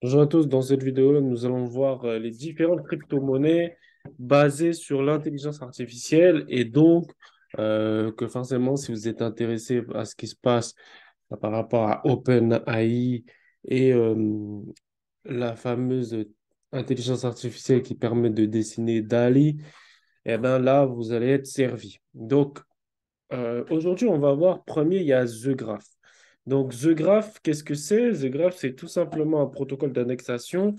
Bonjour à tous, dans cette vidéo-là, nous allons voir les différentes crypto-monnaies basées sur l'intelligence artificielle et donc que forcément, si vous êtes intéressé à ce qui se passe par rapport à OpenAI et la fameuse intelligence artificielle qui permet de dessiner DALL-E, eh bien là, vous allez être servi. Donc, aujourd'hui, on va voir, premier, il y a The Graph. Donc, The Graph, qu'est-ce que c'est? The Graph, c'est tout simplement un protocole d'indexation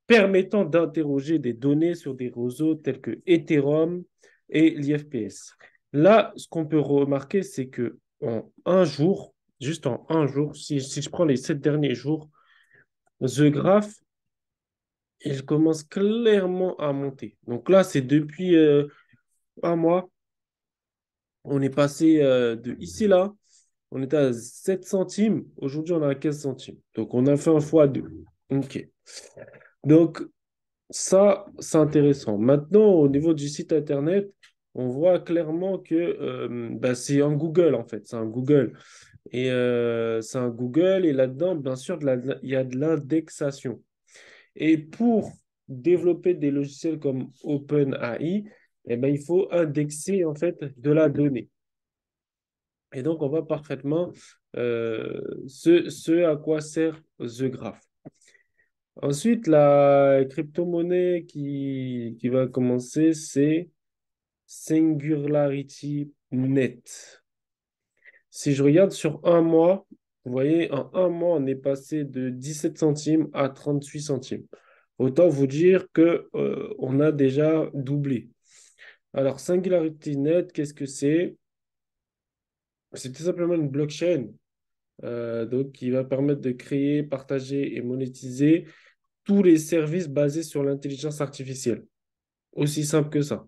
permettant d'interroger des données sur des réseaux tels que Ethereum et l'IFPS. Là, ce qu'on peut remarquer, c'est que en un jour, juste en un jour, si je prends les 7 derniers jours, The Graph, il commence clairement à monter. Donc là, c'est depuis un mois, on est passé de ici là, on était à 7 centimes, aujourd'hui on est à 15 centimes. Donc on a fait un fois 2. OK. Donc ça, c'est intéressant. Maintenant, au niveau du site Internet, on voit clairement que bah, c'est un Google, en fait. C'est un Google. Et c'est un Google. Et là-dedans, bien sûr, il y a de l'indexation. Et pour développer des logiciels comme OpenAI, eh ben, il faut indexer, en fait, de la donnée. Et donc, on voit parfaitement ce à quoi sert The Graph. Ensuite, la crypto-monnaie qui va commencer, c'est Singularity Net. Si je regarde sur un mois, vous voyez, en un mois, on est passé de 17 centimes à 38 centimes. Autant vous dire que, on a déjà doublé. Alors, Singularity Net, qu'est-ce que c'est? C'est tout simplement une blockchain donc, qui va permettre de créer, partager et monétiser tous les services basés sur l'intelligence artificielle. Aussi simple que ça.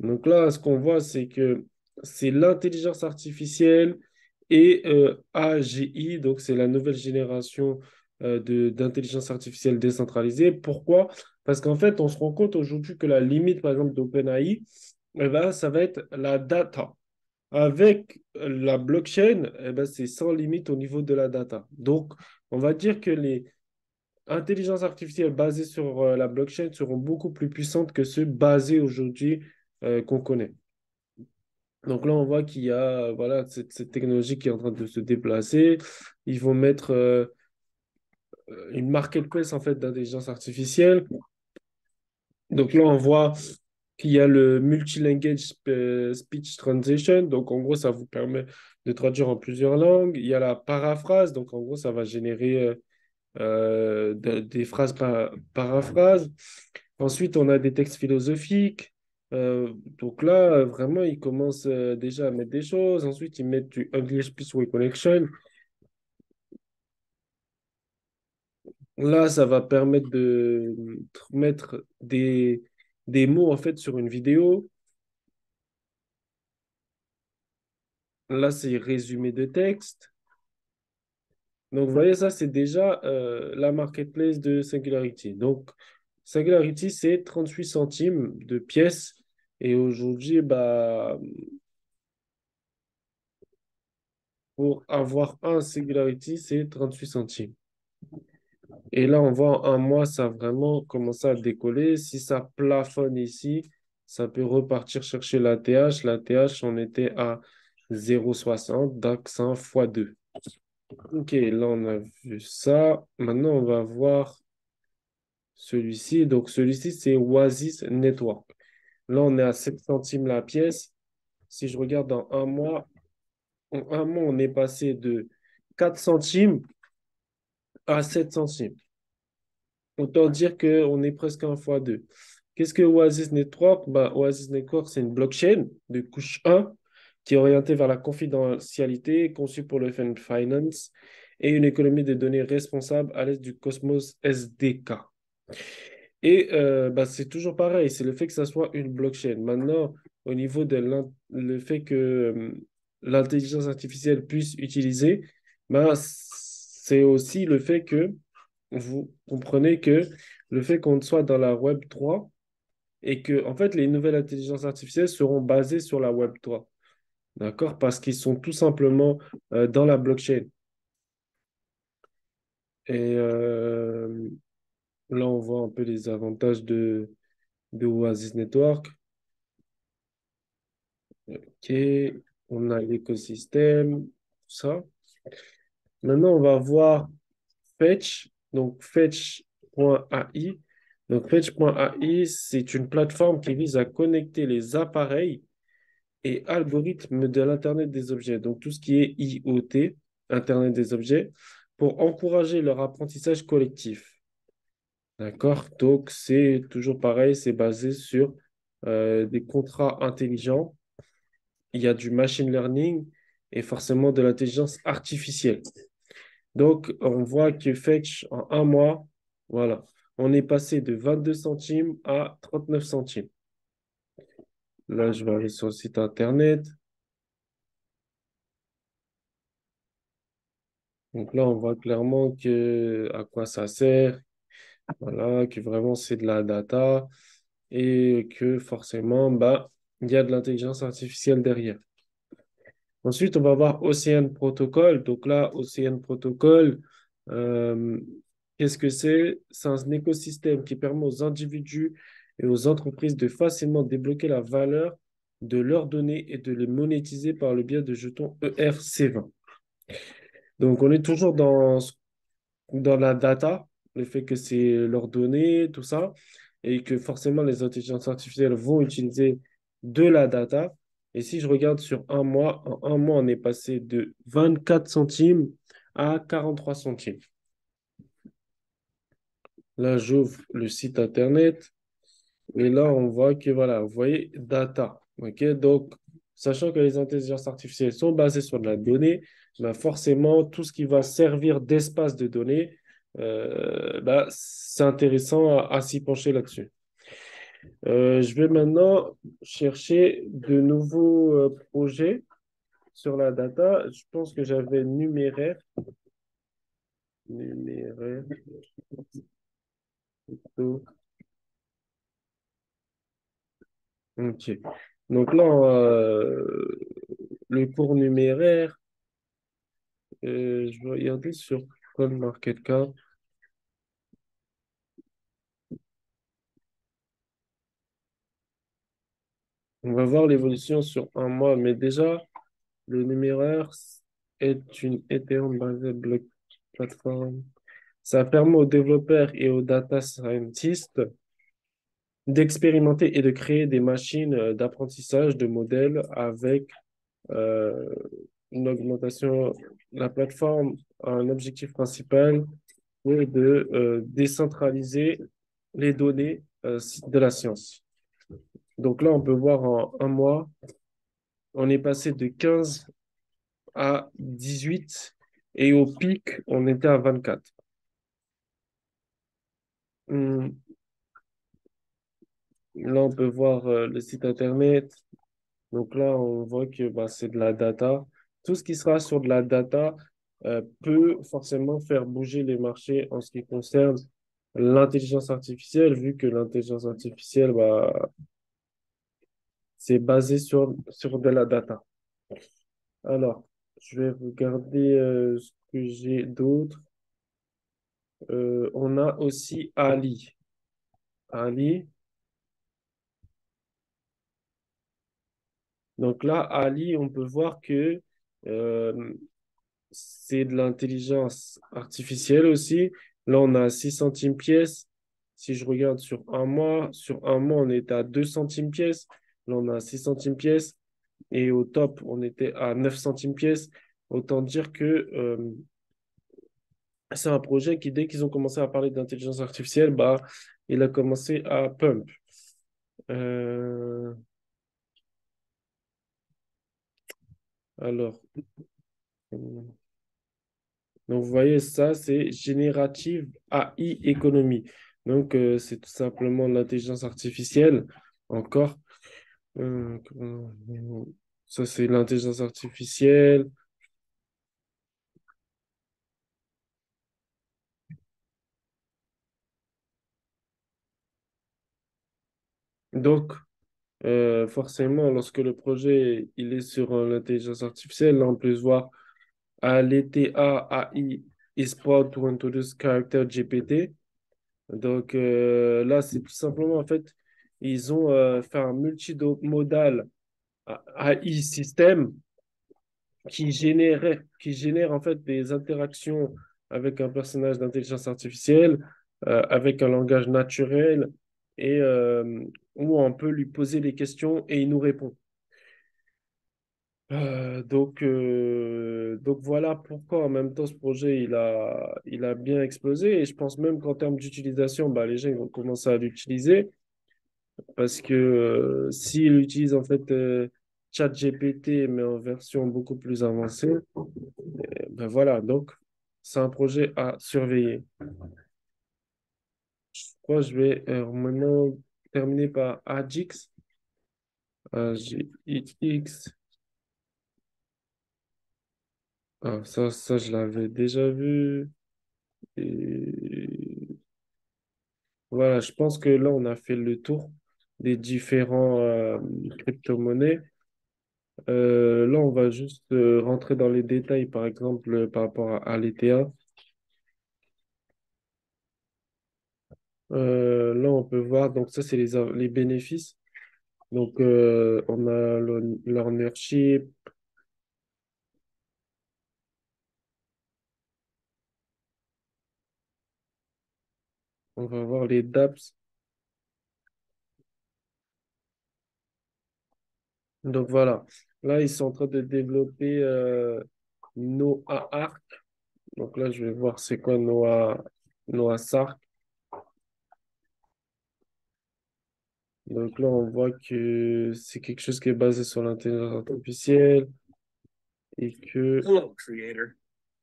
Donc là, ce qu'on voit, c'est que c'est l'intelligence artificielle et AGI, donc c'est la nouvelle génération d'intelligence artificielle décentralisée. Pourquoi? Parce qu'en fait, on se rend compte aujourd'hui que la limite, par exemple, d'OpenAI, eh ben, ça va être la data. Avec la blockchain, eh ben, c'est sans limite au niveau de la data. Donc, on va dire que les intelligences artificielles basées sur la blockchain seront beaucoup plus puissantes que ceux basés aujourd'hui qu'on connaît. Donc là, on voit qu'il y a voilà, cette technologie qui est en train de se déplacer. Ils vont mettre une marketplace en fait d'intelligence artificielle. Donc là, on voit qu'il y a le multilanguage speech translation. Donc en gros, ça vous permet de traduire en plusieurs langues. Il y a la paraphrase. Donc en gros, ça va générer des phrases paraphrases. Ensuite, on a des textes philosophiques. Donc là, vraiment, ils commencent déjà à mettre des choses. Ensuite, ils mettent du English Peace Connection. Là, ça va permettre de mettre des mots en fait sur une vidéo. Là, c'est résumé de texte. Donc, vous voyez, ça, c'est déjà la marketplace de Singularity. Donc, Singularity, c'est 38 centimes de pièce. Et aujourd'hui, bah, pour avoir un Singularity, c'est 38 centimes. Et là, on voit en un mois, ça a vraiment commencé à décoller. Si ça plafonne ici, ça peut repartir chercher la TH. La TH, on était à 0,60, donc 100 fois 2. Ok, là, on a vu ça. Maintenant, on va voir celui-ci. Donc, celui-ci, c'est Oasis Network. Là, on est à 7 centimes la pièce. Si je regarde en un mois, on est passé de 4 centimes à 7 centimes. Autant dire qu'on est presque un fois 2. Qu'est-ce que Oasis Network? Bah, Oasis Network, c'est une blockchain de couche 1 qui est orientée vers la confidentialité, conçue pour le fund finance et une économie de données responsable à l'aide du Cosmos SDK. Et bah, c'est toujours pareil, c'est le fait que ça soit une blockchain. Maintenant, au niveau de le fait que l'intelligence artificielle puisse utiliser, bah, c'est aussi le fait que vous comprenez que le fait qu'on soit dans la Web3 et que, en fait, les nouvelles intelligences artificielles seront basées sur la Web3. D'accord? Parce qu'ils sont tout simplement dans la blockchain. Et là, on voit un peu les avantages de Oasis Network. OK, on a l'écosystème, tout ça. Maintenant, on va voir Fetch, donc Fetch.ai. Donc Fetch.ai, c'est une plateforme qui vise à connecter les appareils et algorithmes de l'Internet des objets, donc tout ce qui est IoT, Internet des objets, pour encourager leur apprentissage collectif. D'accord? Donc c'est toujours pareil, c'est basé sur des contrats intelligents. Il y a du machine learning et forcément de l'intelligence artificielle. Donc, on voit que Fetch, en un mois, voilà, on est passé de 22 centimes à 39 centimes. Là, je vais aller sur le site internet. Donc là, on voit clairement à quoi ça sert. Voilà, que vraiment c'est de la data et que forcément, bah, il y a de l'intelligence artificielle derrière. Ensuite, on va voir Ocean Protocol. Donc là, Ocean Protocol, euh, qu'est-ce que c'est? C'est un écosystème qui permet aux individus et aux entreprises de facilement débloquer la valeur de leurs données et de les monétiser par le biais de jetons ERC20. Donc, on est toujours dans la data, le fait que c'est leurs données, tout ça, et que forcément les intelligences artificielles vont utiliser de la data. Et si je regarde sur un mois, en un mois, on est passé de 24 centimes à 43 centimes. Là, j'ouvre le site internet et là, on voit que, voilà, vous voyez, data. OK? Donc, sachant que les intelligences artificielles sont basées sur de la donnée, ben forcément, tout ce qui va servir d'espace de données, ben, c'est intéressant à s'y pencher là-dessus. Je vais maintenant chercher de nouveaux projets sur la data. Je pense que j'avais numéraire. Numéraire. Plutôt. OK. Donc là, le cours numéraire, je vais regarder sur CoinMarketCap. On va voir l'évolution sur un mois, mais déjà, le numéraire est une Ethereum-based block platform. Ça permet aux développeurs et aux data scientists d'expérimenter et de créer des machines d'apprentissage de modèles avec euh, une augmentation. La plateforme a un objectif principal qui est de décentraliser les données de la science. Donc là, on peut voir en un mois, on est passé de 15 à 18 et au pic, on était à 24. Hum, Là, on peut voir le site internet. Donc là, on voit que bah, c'est de la data. Tout ce qui sera sur de la data peut forcément faire bouger les marchés en ce qui concerne l'intelligence artificielle, vu que l'intelligence artificielle, bah, c'est basé sur de la data. Alors, je vais regarder ce que j'ai d'autre. On a aussi Ali. Ali. Donc là, Ali, on peut voir que euh, c'est de l'intelligence artificielle aussi. Là, on a 6 centimes pièce. Si je regarde sur un mois, on était à 2 centimes pièce. Là, on a 6 centimes pièce. Et au top, on était à 9 centimes pièce. Autant dire que c'est un projet qui, dès qu'ils ont commencé à parler d'intelligence artificielle, bah, il a commencé à pump. Euh, alors, donc, vous voyez, ça, c'est Générative AI Économie. Donc, c'est tout simplement l'intelligence artificielle. Encore, ça, c'est l'intelligence artificielle. Donc, forcément, lorsque le projet il est sur l'intelligence artificielle, là, on peut voir à l'ETA AI is proud to introduce Character GPT. Donc là, c'est tout simplement, en fait, ils ont fait un multimodal AI système qui génère en fait des interactions avec un personnage d'intelligence artificielle, avec un langage naturel et où on peut lui poser des questions et il nous répond. Donc voilà pourquoi en même temps ce projet il a bien explosé et je pense même qu'en termes d'utilisation, bah, les gens ils vont commencer à l'utiliser parce que s'ils utilisent en fait ChatGPT mais en version beaucoup plus avancée, ben voilà, donc c'est un projet à surveiller. Je crois que je vais maintenant terminer par AGX. AGX. Ah, ça, je l'avais déjà vu. Et voilà, je pense que là, on a fait le tour des différents crypto-monnaies. Là, on va juste rentrer dans les détails, par exemple, par rapport à l'ETH. Là, on peut voir, donc ça, c'est les bénéfices. Donc, on a l'ownership, on va voir les dApps. Donc, voilà. Là, ils sont en train de développer Noah Arc. Donc, là, je vais voir c'est quoi Noah Sark. Donc, là, on voit que c'est quelque chose qui est basé sur l'intelligence artificielle et que. Hello, creator.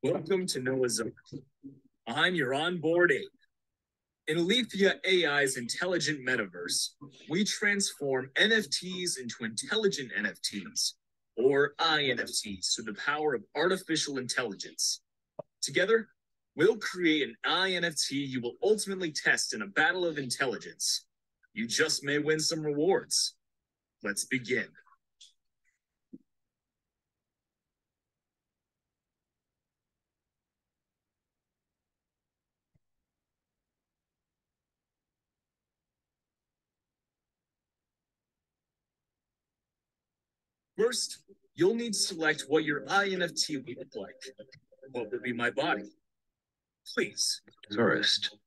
Welcome to Noah's Ark. I'm your onboard ape. In Alethea AI's intelligent metaverse, we transform NFTs into intelligent NFTs, or INFTs, through the power of artificial intelligence. Together, we'll create an INFT you will ultimately test in a battle of intelligence. You just may win some rewards. Let's begin. First, you'll need to select what your INFT will look like. What will be my body? Please. First,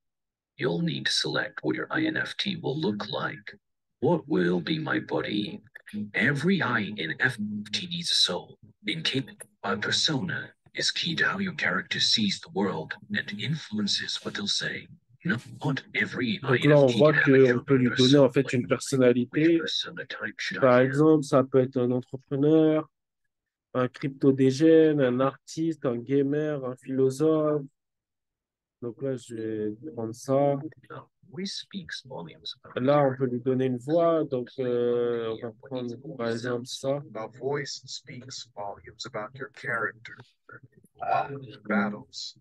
you'll need to select what your INFT will look like. What will be my body? Every INFT needs a soul. Encaped by persona is key to how your character sees the world and influences what they'll say. Not every Donc là, on INFT voit can have a qu'on true peut lui donner en persona. fait une Which personnalité. persona type should Par I have? exemple, ça peut être un entrepreneur, un crypto-dégène, un artiste, un gamer, un philosophe. Donc là, je vais prendre ça. Which speaks volumes about Là, on character. peut lui donner une voix. Donc, on va prendre par exemple ça. A voice speaks volumes about your character. Battles.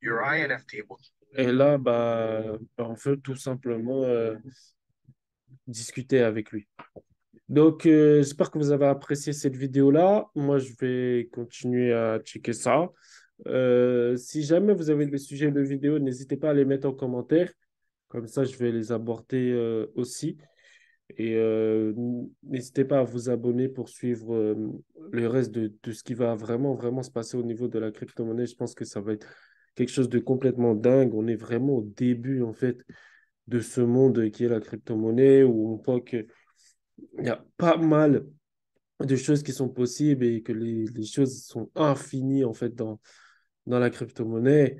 Your INFT will. Et là, bah, on peut tout simplement discuter avec lui. Donc, j'espère que vous avez apprécié cette vidéo-là. Moi, je vais continuer à checker ça. Si jamais vous avez des sujets de vidéo, n'hésitez pas à les mettre en commentaire. Comme ça, je vais les aborder aussi. Et n'hésitez pas à vous abonner pour suivre le reste de ce qui va vraiment, vraiment se passer au niveau de la crypto-monnaie. Je pense que ça va être quelque chose de complètement dingue. On est vraiment au début, en fait, de ce monde qui est la crypto-monnaie, où on voit qu'il y a pas mal de choses qui sont possibles et que les choses sont infinies, en fait, dans la crypto-monnaie.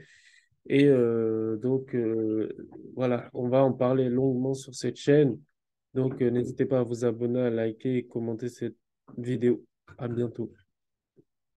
Et voilà, on va en parler longuement sur cette chaîne. Donc, n'hésitez pas à vous abonner, à liker et commenter cette vidéo. À bientôt.